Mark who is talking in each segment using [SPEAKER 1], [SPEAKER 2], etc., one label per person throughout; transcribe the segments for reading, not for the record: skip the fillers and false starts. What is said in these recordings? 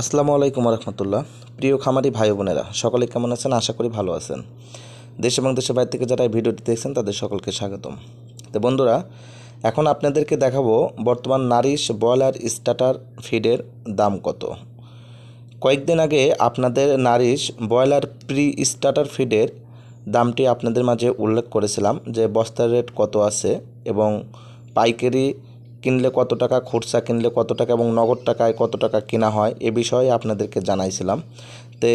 [SPEAKER 1] আসসালামু আলাইকুম রহমতুল্লাহ। প্রিয় খামারি ভাই বোনেরা সকলে কেমন আছেন? আশা করি ভালো আছেন। দেশ এবং দেশের বাইরে থেকে যারা এই ভিডিওটি দেখছেন তাদের সকলকে স্বাগতম। তো বন্ধুরা, এখন আপনাদেরকে দেখাবো বর্তমান নারিশ ব্রয়লার স্টার্টার ফিডের দাম কত। কয়েকদিন আগে আপনাদের নারিশ ব্রয়লার প্রি স্টার্টার ফিডের দামটি আপনাদের মাঝে উল্লেখ করেছিলাম যে বস্তার রেট কত আছে এবং পাইকারি কিনলে কত টাকা, খুচরা কিনলে কত টাকা এবং নগদ টাকায় কত টাকা কেনা হয় এ বিষয়ে আপনাদেরকে জানাইছিলাম। তো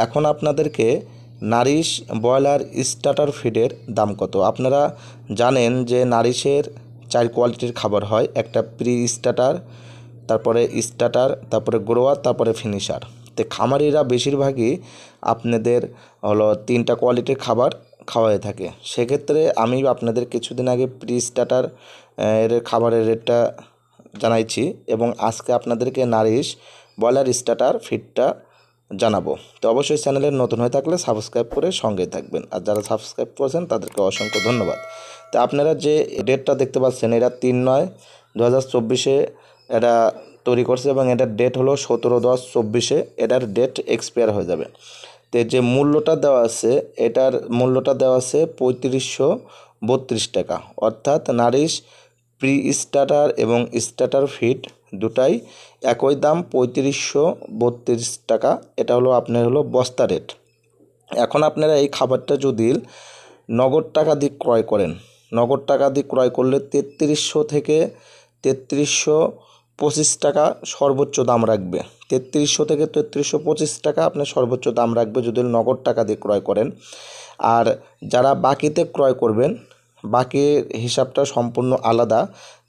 [SPEAKER 1] এখন আপনাদেরকে নারিশ ব্রয়লার স্টার্টার ফিডের দাম কত। আপনারা জানেন যে নারিশের 4 কোয়ালিটির খাবার হয়, একটা প্রি স্টার্টার, তারপরে স্টার্টার, তারপরে গ্রোয়ার, তারপরে ফিনিশার। তো খামারিরা বেশিরভাগই আপনাদের হলো 3টা কোয়ালিটির খাবার খাওয়াই থাকে। সেক্ষেত্রে আমি আপনাদের কিছুদিন আগে প্রি স্টার্টার এর খাবারের রেটটা জানাইছি এবং আজকে আপনাদেরকে নারিশ ব্রয়লার স্টার্টার ফিডটা জানাবো। তো অবশ্যই চ্যানেলের নতুন হয়ে থাকলে সাবস্ক্রাইব করে সঙ্গেই থাকবেন, আর যারা সাবস্ক্রাইব করেছেন তাদেরকে অসংখ্য ধন্যবাদ। তো আপনারা যে ডেটটা দেখতে পাচ্ছেন এটা 3/9/2024 এটা তৈরি করছে এবং এটার ডেট হলো 17/10/24, এটার ডেট এক্সপায়ার হয়ে যাবে। তো যে মূল্যটা দেওয়া আছে এটার মূল্যটা দেওয়া আছে 3532 টাকা, অর্থাৎ নারিশ প্রি স্টার্টার এবং স্টার্টার ফিড দুটাই একই দাম 3532 টাকা। এটা হলো আপনার হলো বস্তা রেট। এখন আপনারা এই খাবারটা যদি নগদ টাকা দিয়ে ক্রয় করেন, নগদ টাকা দিয়ে ক্রয় করলে 3300 থেকে 3325 টাকা সর্বোচ্চ দাম রাখবে। 3300 থেকে 3325 টাকা আপনার সর্বোচ্চ দাম রাখবে যদি নগদ টাকা দিয়ে ক্রয় করেন। আর যারা বাকিতে ক্রয় করবেন, বাকির হিসাবটা সম্পূর্ণ আলাদা,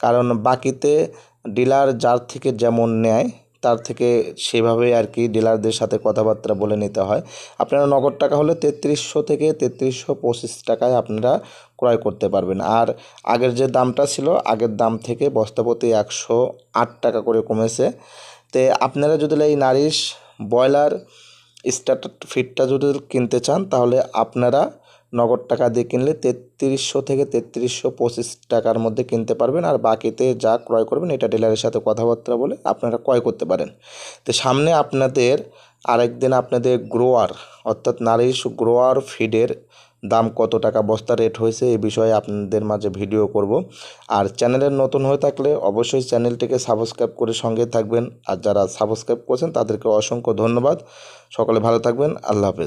[SPEAKER 1] কারণ বাকিতে ডিলার যার থেকে যেমন নেয় তার থেকে সেভাবেই আর কি ডিলারদের সাথে কথাবার্তা বলে নিতে হয়। আপনারা নগদ টাকা হলে 3300 থেকে 3325 টাকায় আপনারা ক্রয় করতে পারবেন। আর আগের যে দামটা ছিল আগের দাম থেকে বস্তাপ্রতি 108 টাকা করে কমেছে। তো আপনারা যদি এই নারিশ ব্রয়লার স্টার্টার ফিডটা যদি কিনতে চান তাহলে আপনারা নগদ টাকা দিয়ে কিনলে 3300 থেকে 3325 টাকার মধ্যে কিনতে পারবেন। আর বাকিতে যা ক্রয় করবেন এটা ডিলারের সাথে কথাবার্তা বলে আপনারা ক্রয় করতে পারেন। তো সামনে আপনাদের আরেকদিন আপনাদের গ্রোয়ার অর্থাৎ নারিশ গ্রোয়ার ফিডের দাম কত টাকা বস্তা রেট হয়েছে এই বিষয়ে আপনাদের মাঝে ভিডিও করব। আর চ্যানেলের নতুন হয়ে থাকলে অবশ্যই চ্যানেলটিকে সাবস্ক্রাইব করে সঙ্গে থাকবেন, আর যারা সাবস্ক্রাইব করেছেন তাদেরকে অসংখ্য ধন্যবাদ। সকলে ভালো থাকবেন। আল্লাহ হাফেজ।